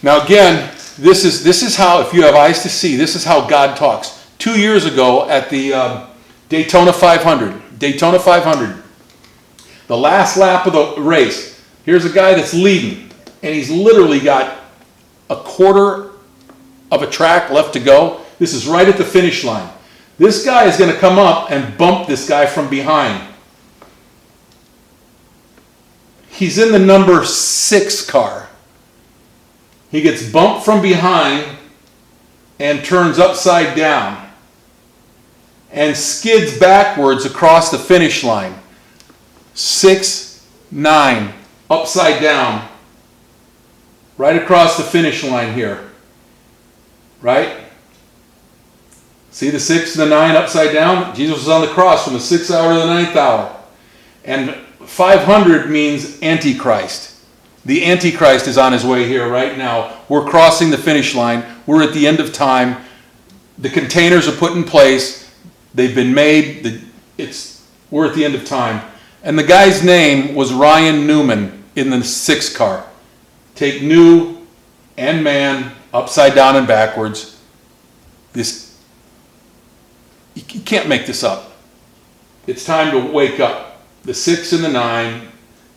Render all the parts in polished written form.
Now again, this is how, if you have eyes to see, this is how God talks. 2 years ago at the Daytona 500, the last lap of the race, here's a guy that's leading, and he's literally got a quarter of a track left to go. This is right at the finish line. This guy is going to come up and bump this guy from behind. He's in the number 6 car. He gets bumped from behind and turns upside down and skids backwards across the finish line. 6, 9, upside down, right across the finish line here. Right? See the 6 and the 9 upside down? Jesus was on the cross from the 6th hour to the 9th hour. And 500 means Antichrist. The Antichrist is on his way here right now. We're crossing the finish line. We're at the end of time. The containers are put in place. They've been made. We're at the end of time. And the guy's name was Ryan Newman in the 6 car. Take new and man, upside down and backwards. You can't make this up. It's time to wake up. The 6 and the 9.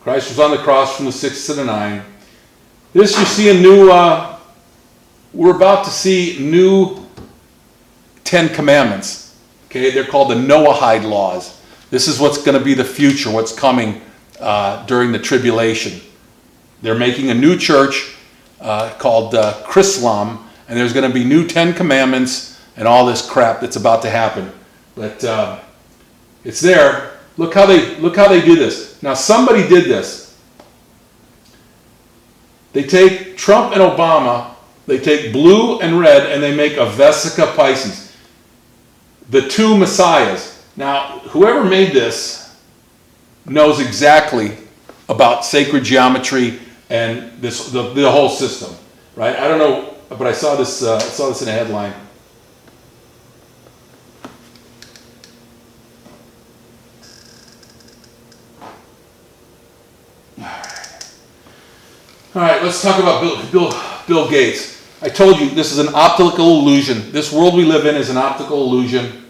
Christ was on the cross from the 6 to the 9. This you see a new, we're about to see new 10 commandments. Okay, they're called the Noahide laws. This is what's going to be the future, what's coming during the tribulation. They're making a new church called Chrislam, and there's going to be new 10 commandments and all this crap that's about to happen. But it's there. Look how they do this. Now somebody did this. They take Trump and Obama, they take blue and red, and they make a Vesica Pisces. The two messiahs. Now, whoever made this knows exactly about sacred geometry and the whole system, right? I don't know, but I saw this in a headline. All right, let's talk about Bill Gates. I told you this is an optical illusion. This world we live in is an optical illusion.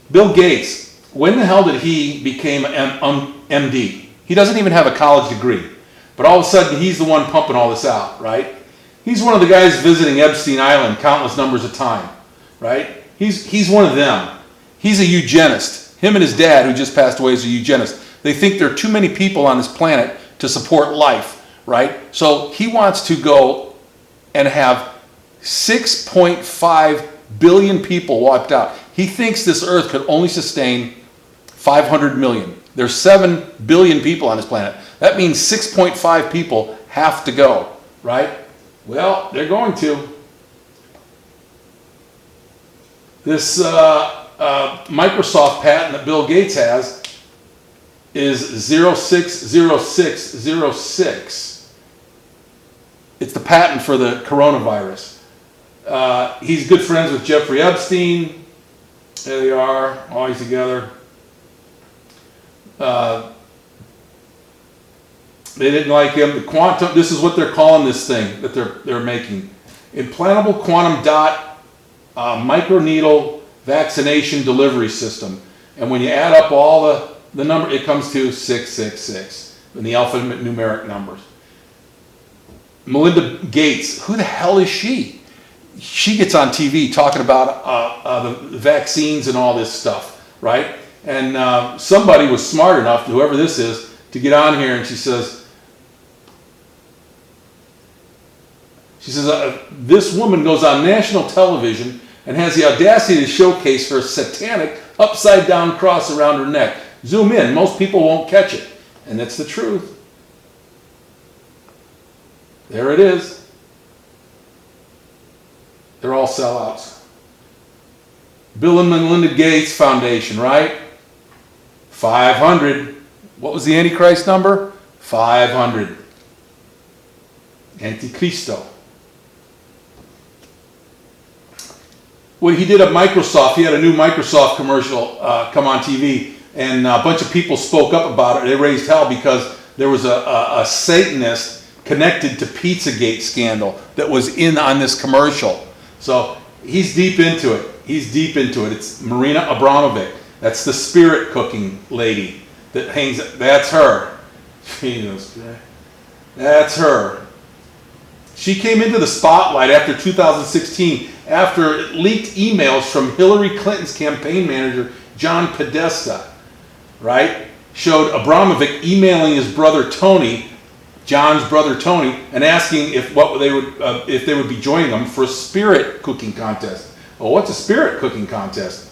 Bill Gates, when the hell did he become MD? He doesn't even have a college degree. But all of a sudden, he's the one pumping all this out, right? He's one of the guys visiting Epstein Island countless numbers of time, right? He's one of them. He's a eugenist. Him and his dad, who just passed away, is a eugenist. They think there are too many people on this planet to support life. Right? So he wants to go and have 6.5 billion people wiped out. He thinks this earth could only sustain 500 million. There's 7 billion people on this planet. That means 6.5 people have to go. Right? Well, they're going to. This Microsoft patent that Bill Gates has is 060606. It's the patent for the coronavirus. He's good friends with Jeffrey Epstein. There they are, always together. They didn't like him. The quantum. This is what they're calling this thing that they're making: implantable quantum dot microneedle vaccination delivery system. And when you add up all the number, it comes to 666 in the alphanumeric numbers. Melinda Gates, who the hell is she? She gets on TV talking about the vaccines and all this stuff, right? And somebody was smart enough, whoever this is, to get on here, and she says, this woman goes on national television and has the audacity to showcase her satanic upside-down cross around her neck. Zoom in, most people won't catch it. And that's the truth. There it is. They're all sellouts. Bill and Melinda Gates Foundation, right? 500. What was the Antichrist number? 500. Anticristo. When he did at Microsoft, he had a new Microsoft commercial come on TV, and a bunch of people spoke up about it. They raised hell because there was a Satanist connected to Pizzagate scandal that was in on this commercial. So he's deep into it. He's deep into it. It's Marina Abramovic. That's the spirit cooking lady that hangs. That's her. That's her. She came into the spotlight after 2016 after leaked emails from Hillary Clinton's campaign manager, John Podesta, right? Showed Abramovic emailing his brother Tony, John's brother Tony, and asking if they would be joining them for a spirit cooking contest. Well, what's a spirit cooking contest?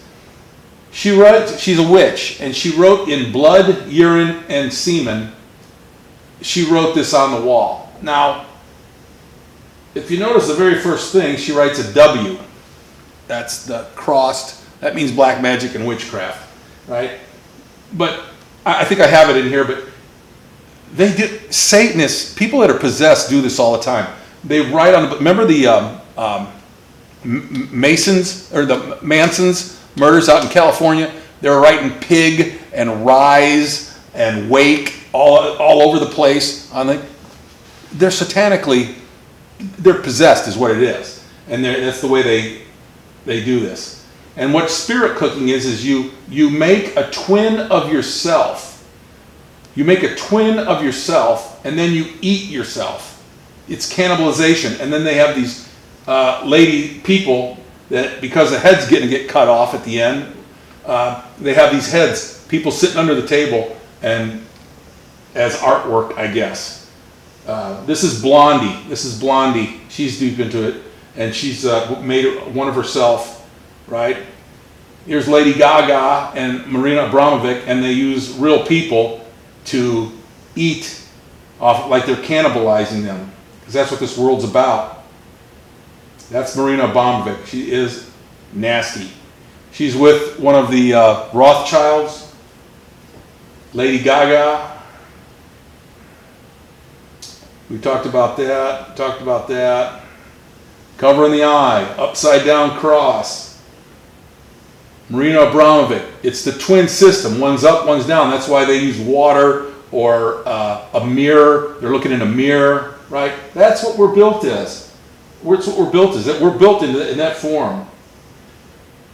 She's a witch, and she wrote in blood, urine, and semen. She wrote this on the wall. Now, if you notice the very first thing, she writes a W. That's the crossed. That means black magic and witchcraft, right? But I think I have it in here, but they do. Satanists, people that are possessed do this all the time. They write on the, remember the Masons, or the Mansons murders out in California? They were writing pig and rise and wake all over the place. They're satanically, they're possessed is what it is. And that's the way they do this. And what spirit cooking is you make a twin of yourself. You make a twin of yourself, and then you eat yourself. It's cannibalization. And then they have these lady people that, because the head's going to get cut off at the end, they have these heads, people sitting under the table, and as artwork, I guess. This is Blondie. She's deep into it, and she's made one of herself, right? Here's Lady Gaga and Marina Abramovic, and they use real people to eat off, like they're cannibalizing them, because that's what this world's about. That's Marina Abramovic. She is nasty. She's with one of the Rothschilds, Lady Gaga. We talked about that. Covering the eye, upside down cross. Marina Abramovic. It's the twin system. One's up, one's down. That's why they use water or a mirror. They're looking in a mirror, right? That's what we're built as. That's what we're built as. We're built in that form.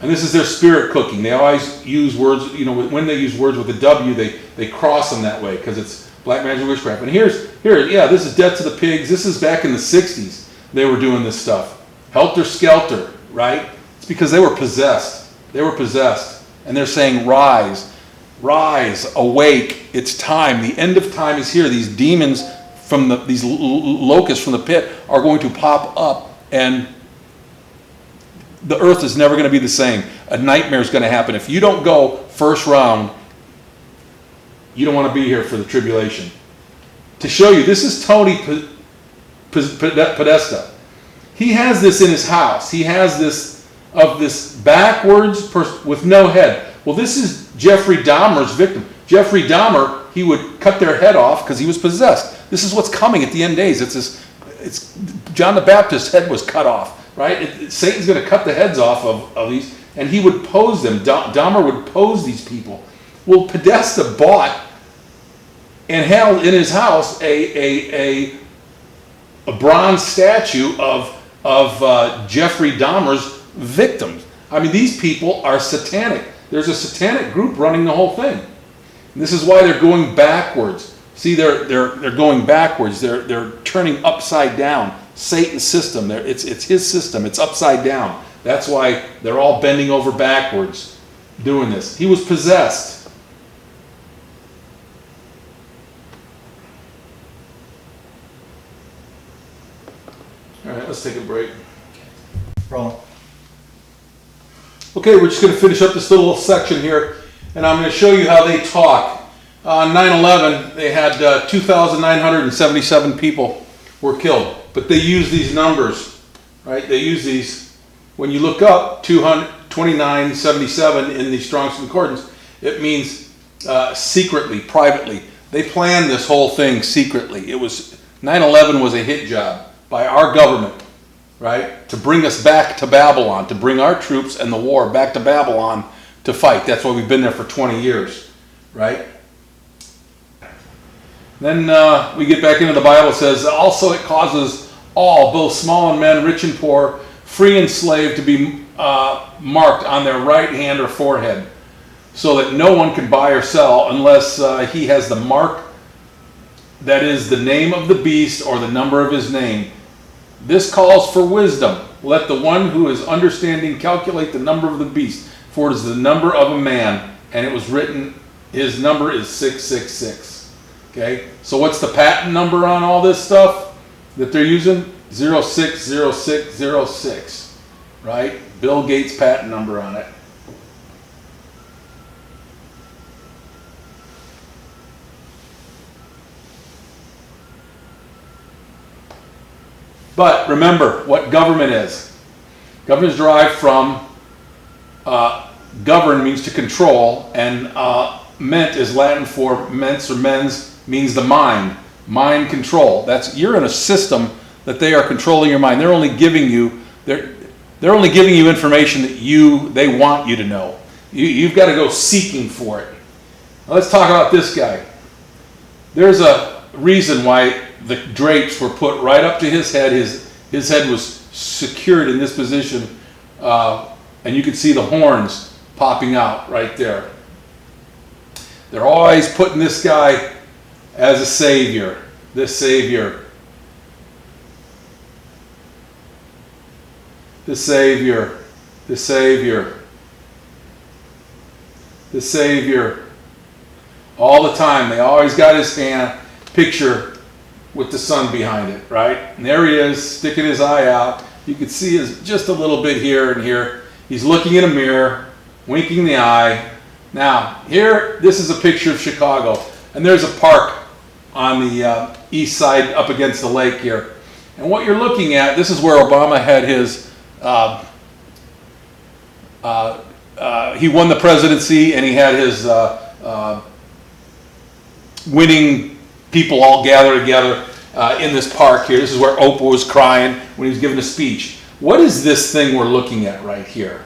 And this is their spirit cooking. They always use words, when they use words with a W, they cross them that way because it's black magic witchcraft. And here, this is Death to the Pigs. This is back in the 60s. They were doing this stuff. Helter Skelter, right? It's because they were possessed. They were possessed. And they're saying, rise, awake, it's time. The end of time is here. These demons from these locusts from the pit are going to pop up, and the earth is never going to be the same. A nightmare is going to happen. If you don't go first round, you don't want to be here for the tribulation. To show you, this is Tony Podesta. He has this in his house. He has this backwards person with no head. Well, this is Jeffrey Dahmer's victim. Jeffrey Dahmer, he would cut their head off because he was possessed. This is what's coming at the end days. It's John the Baptist's head was cut off, right? Satan's going to cut the heads off of these, and he would pose them. Dahmer would pose these people. Well, Podesta bought and held in his house a bronze statue of Jeffrey Dahmer's victims. I mean, these people are satanic. There's a satanic group running the whole thing. And this is why they're going backwards. See, they're going backwards. They're turning upside down. Satan's system. It's his system. It's upside down. That's why they're all bending over backwards, doing this. He was possessed. All right, let's take a break. Roll. Okay, we're just going to finish up this little section here, and I'm going to show you how they talk. On 9/11, they had 2,977 people were killed, but they use these numbers, right? They use these. When you look up 2,977 in the Strong's Concordance, it means secretly, privately. They planned this whole thing secretly. 9/11 was a hit job by our government, right? To bring us back to Babylon, to bring our troops and the war back to Babylon to fight. That's why we've been there for 20 years, right? Then we get back into the Bible. It says, also it causes all, both small and men, rich and poor, free and slave, to be marked on their right hand or forehead, so that no one can buy or sell unless he has the mark, that is the name of the beast or the number of his name. This calls for wisdom. Let the one who is understanding calculate the number of the beast, for it is the number of a man, and it was written, his number is 666. Okay, so what's the patent number on all this stuff that they're using? 060606, right? Bill Gates' patent number on it. But remember what government is. Government is derived from, govern means to control, and ment is Latin for mens or mens, means the mind. Mind control. You're in a system that they are controlling your mind. They're only giving you information that they want you to know. You've got to go seeking for it. Now let's talk about this guy. There's a reason why the drapes were put right up to his head. His head was secured in this position, and you could see the horns popping out right there. They're always putting this guy as a savior, this savior, the savior, the savior, the savior. All the time, they always got his hand picture with the sun behind it, right? And there he is, sticking his eye out. You can see just a little bit here and here. He's looking in a mirror, winking the eye. Now, this is a picture of Chicago, and there's a park on the east side up against the lake here. And what you're looking at, this is where Obama had his, he won the presidency, and he had his winning people all gather together in this park here. This is where Oprah was crying when he was giving a speech. What is this thing we're looking at right here?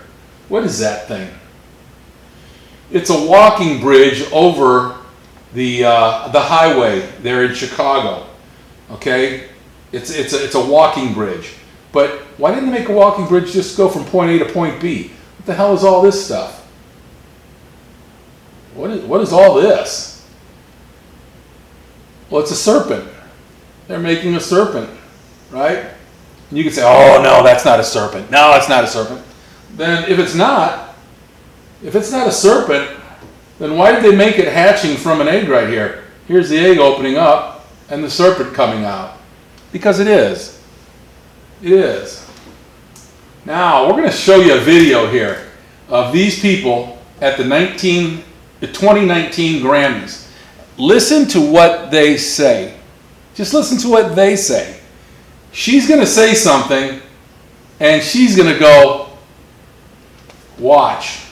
What is that thing? It's a walking bridge over the highway there in Chicago. Okay, it's a walking bridge. But why didn't they make a walking bridge just go from point A to point B? What the hell is all this stuff? What is all this? Well, it's a serpent. They're making a serpent, right? And you can say, oh, no, that's not a serpent. No, it's not a serpent. Then if it's not a serpent, then why did they make it hatching from an egg right here? Here's the egg opening up and the serpent coming out. Because it is. It is. Now, we're going to show you a video here of these people at the 2019 Grammys. Listen to what they say. Just listen to what they say. She's going to say something, and she's going to go, watch.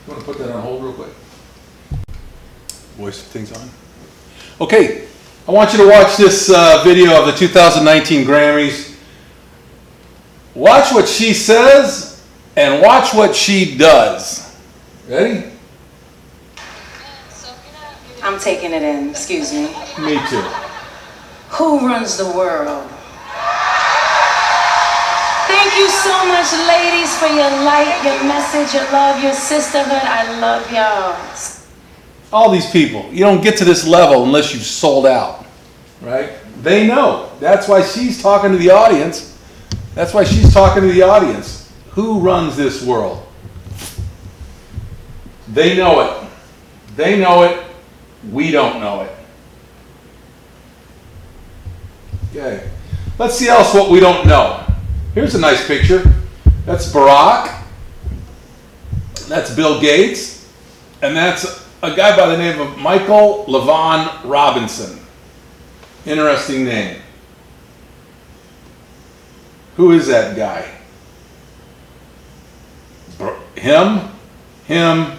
You want to put that on hold real quick? Voice things on. Okay, I want you to watch this video of the 2019 Grammys. Watch what she says, and watch what she does. Ready? I'm taking it in, excuse me. Me too. Who runs the world? Thank you so much, ladies, for your light, your message, your love, your sisterhood. I love y'all. All these people, you don't get to this level unless you've sold out, right? They know. That's why she's talking to the audience. That's why she's talking to the audience. Who runs this world? They know it. They know it. We don't know it. Okay. Let's see else what we don't know. Here's a nice picture. That's Barack. That's Bill Gates. And that's a guy by the name of Michael Levon Robinson. Interesting name. Who is that guy? Him, and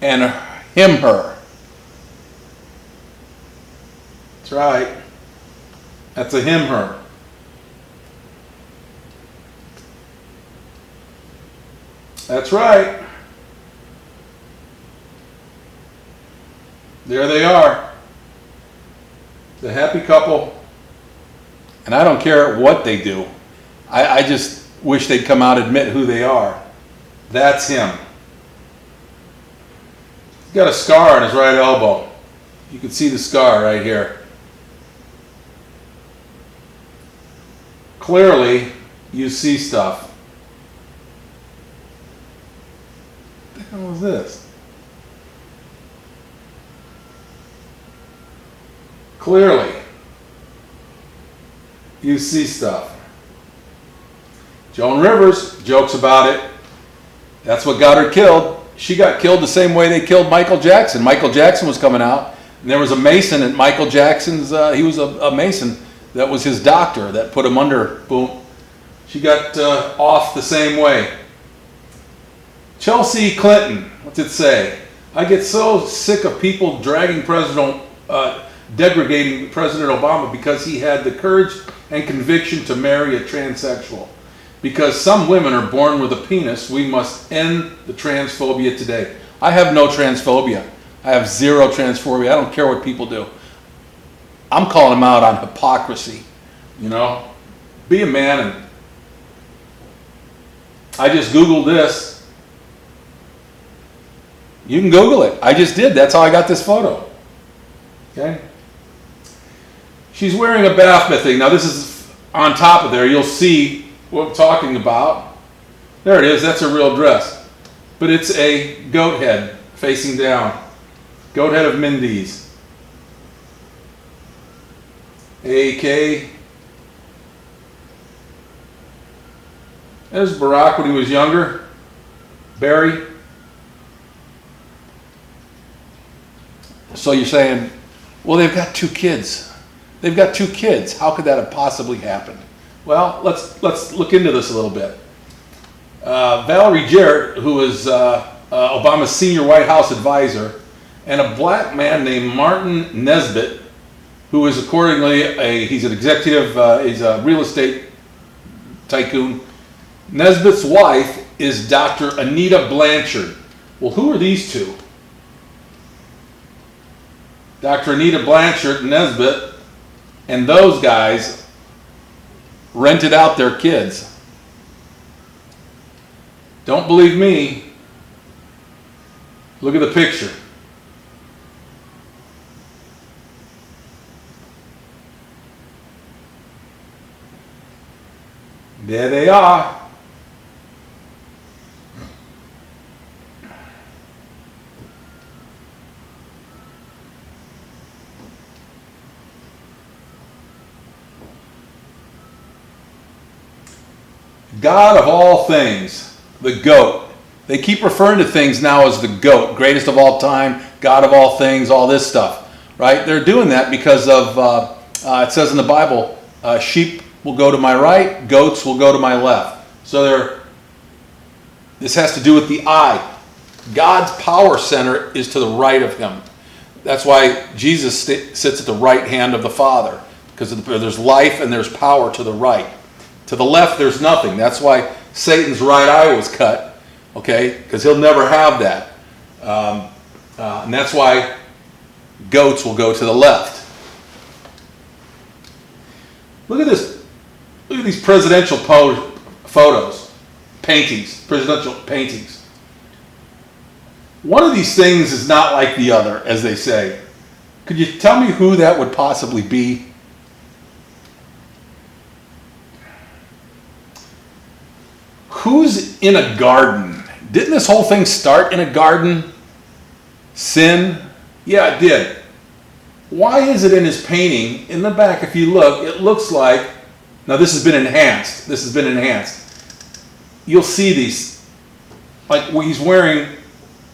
her. That's right. That's a her. That's right. There they are. The happy couple. And I don't care what they do. I just wish they'd come out and admit who they are. That's him. He's got a scar on his right elbow. You can see the scar right here. Clearly, you see stuff. What the hell is this? Clearly, you see stuff. Joan Rivers jokes about it. That's what got her killed. She got killed the same way they killed Michael Jackson. Michael Jackson was coming out, and there was a Mason at Michael Jackson's, he was a Mason that was his doctor that put him under, boom. She got off the same way. Chelsea Clinton, what's it say? I get so sick of people dragging degrading President Obama because he had the courage and conviction to marry a transsexual. Because some women are born with a penis, we must end the transphobia today. I have no transphobia. I have zero transphobia. I don't care what people do. I'm calling them out on hypocrisy. You know, be a man. And I just Googled this. You can Google it. I just did. That's how I got this photo. Okay. She's wearing a bath thing. Now this is on top of there. You'll see what I'm talking about. There it is. That's a real dress. But it's a goat head facing down. Goat head of Mindy's. AK. There's Barack when he was younger. Barry. So you're saying, well, they've got 2 kids. They've got 2 kids. How could that have possibly happened? Well, let's look into this a little bit. Valerie Jarrett, who is Obama's senior White House advisor, and a black man named Martin Nesbitt, who is accordingly he's an executive, he's a real estate tycoon. Nesbitt's wife is Dr. Anita Blanchard. Well, who are these two? Dr. Anita Blanchard, Nesbitt, and those guys rented out their kids. Don't believe me? Look at the picture. There they are. God of all things, the GOAT. They keep referring to things now as the GOAT, greatest of all time, God of all things, all this stuff, right? They're doing that because of, it says in the Bible, sheep will go to my right, goats will go to my left. So this has to do with the eye. God's power center is to the right of him. That's why Jesus sits at the right hand of the Father, because there's life and there's power to the right. To the left, there's nothing. That's why Satan's right eye was cut, okay? Because he'll never have that. And that's why goats will go to the left. Look at this. Look at these presidential photos, paintings, presidential paintings. One of these things is not like the other, as they say. Could you tell me who that would possibly be? Who's in a garden? Didn't this whole thing start in a garden? Sin? Yeah, it did. Why is it in his painting? In the back, if you look, it looks like, now this has been enhanced. This has been enhanced. You'll see these, like he's wearing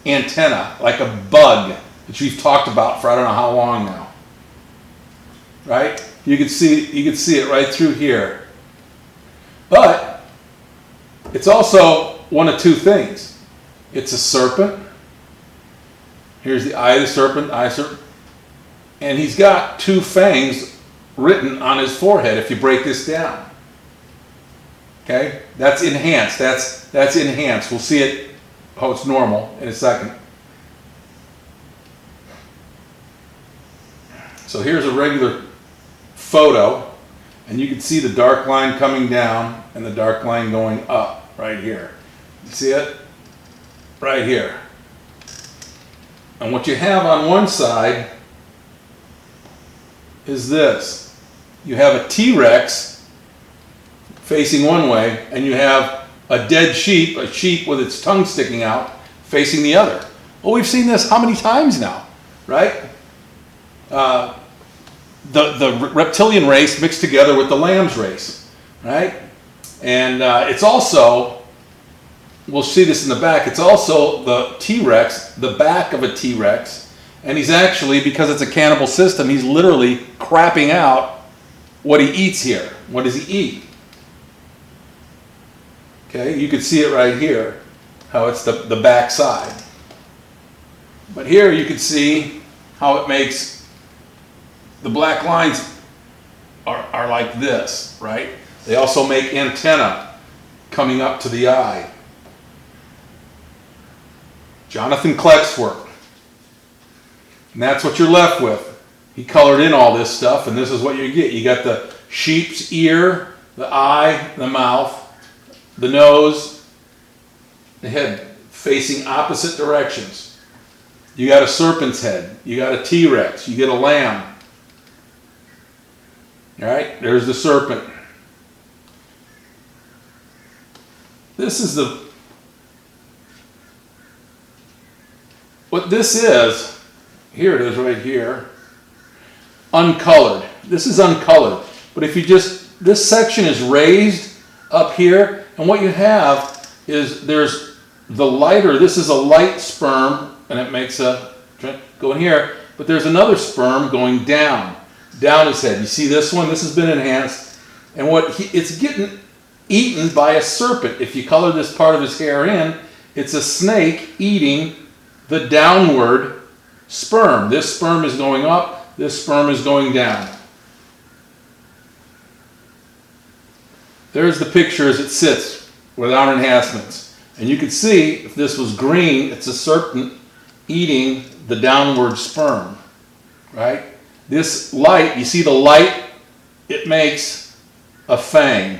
antenna, like a bug that we've talked about for I don't know how long now. Right? You can see it right through here. But it's also one of 2 things. It's a serpent. Here's the eye of the serpent, eye of serpent. And he's got 2 fangs written on his forehead if you break this down. Okay? That's enhanced. That's enhanced. We'll see it how it's normal in a second. So here's a regular photo, and you can see the dark line coming down and the dark line going up right here. You see it? Right here. And what you have on one side is this. You have a T-Rex facing one way, and you have a dead sheep, a sheep with its tongue sticking out, facing the other. Well, we've seen this how many times now, right? The reptilian race mixed together with the lamb's race, right? And it's also, we'll see this in the back, it's also the T-Rex, the back of a T-Rex, and he's actually, because it's a cannibal system, he's literally crapping out what he eats here. What does he eat? Okay, you can see it right here, how it's the back side. But here you can see how it makes the black lines are like this, right? They also make antenna coming up to the eye. Jonathan Kleck's work. And that's what you're left with. He colored in all this stuff, and this is what you get. You got the sheep's ear, the eye, the mouth, the nose, the head facing opposite directions. You got a serpent's head. You got a T-Rex. You get a lamb. All right, there's the serpent. This is what this is. Here it is right here. Uncolored. This is uncolored. But if you just, this section is raised up here, and what you have is there's the lighter, this is a light sperm, and it makes a, go in here, but there's another sperm going down his head. You see this one? This has been enhanced, and it's getting eaten by a serpent. If you color this part of his hair in, it's a snake eating the downward sperm. This sperm is going up, this sperm is going down. There's the picture as it sits without enhancements. And you can see, if this was green, it's a serpent eating the downward sperm, right? This light, you see the light, it makes a fang.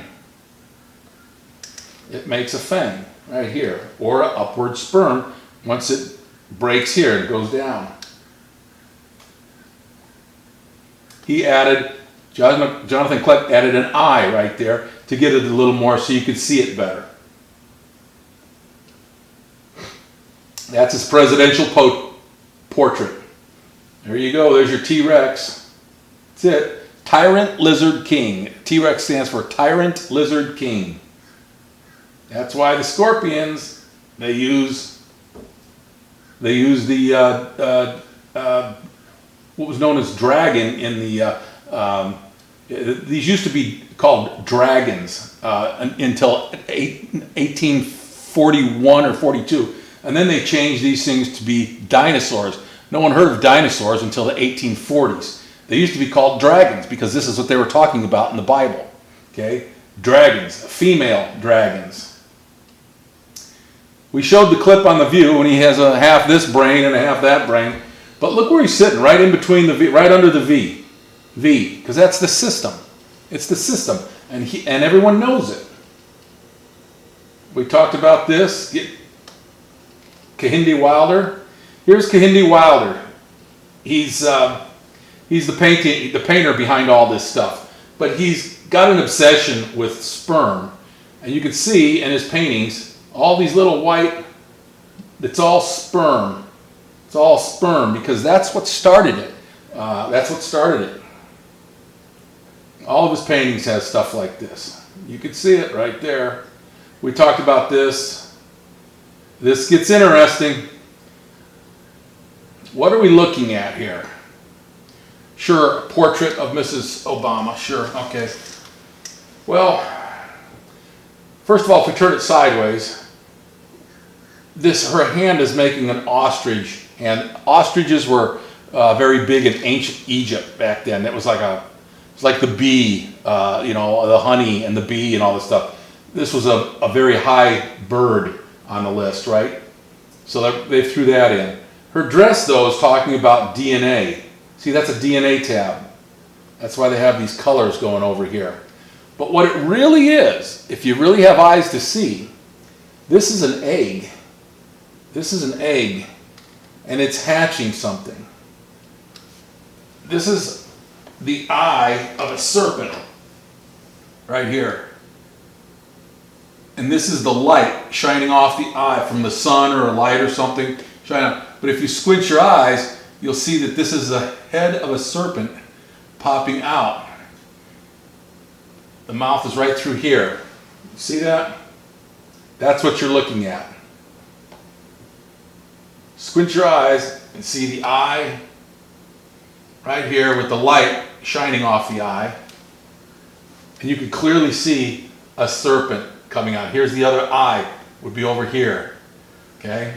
It makes a fang right here, or an upward sperm. Once it breaks here, it goes down. He added, Jonathan Kleck added an eye right there to get it a little more so you could see it better. That's his presidential portrait. There you go, there's your T-Rex. That's it. Tyrant Lizard King. T-Rex stands for Tyrant Lizard King. That's why the scorpions, they use the what was known as dragon in the these used to be called dragons until 1841 or 42, and then they changed these things to be dinosaurs. No one heard of dinosaurs until the 1840s. They used to be called dragons because this is what they were talking about in the Bible. Okay, dragons, female dragons. We showed the clip on the View when he has a half this brain and a half that brain. But look where he's sitting, right in between the V, right under the V. V, because that's the system. It's the system, and everyone knows it. We talked about this. Kehinde Wilder. Here's Kehinde Wilder. He's the painter behind all this stuff. But he's got an obsession with sperm, and you can see in his paintings all these little white. It's all sperm. It's all sperm because that's what started it. That's what started it. All of his paintings have stuff like this. You can see it right there. We talked about this. This gets interesting. What are we looking at here? Sure, a portrait of Mrs. Obama. Sure, okay. Well, first of all, if we turn it sideways, her hand is making an ostrich. And ostriches were very big in ancient Egypt back then. It was like the bee, the honey and the bee and all this stuff. This was a very high bird on the list, right? So they threw that in. Her dress, though, is talking about DNA. See, that's a DNA tab. That's why they have these colors going over here. But what it really is, if you really have eyes to see, this is an egg. This is an egg, and it's hatching something. This is the eye of a serpent, right here. And this is the light shining off the eye from the sun or a light or something. But if you squint your eyes, you'll see that this is the head of a serpent popping out. The mouth is right through here. See that? That's what you're looking at. Squint your eyes and see the eye right here with the light shining off the eye. And you can clearly see a serpent coming out. Here's the other eye, would be over here. Okay?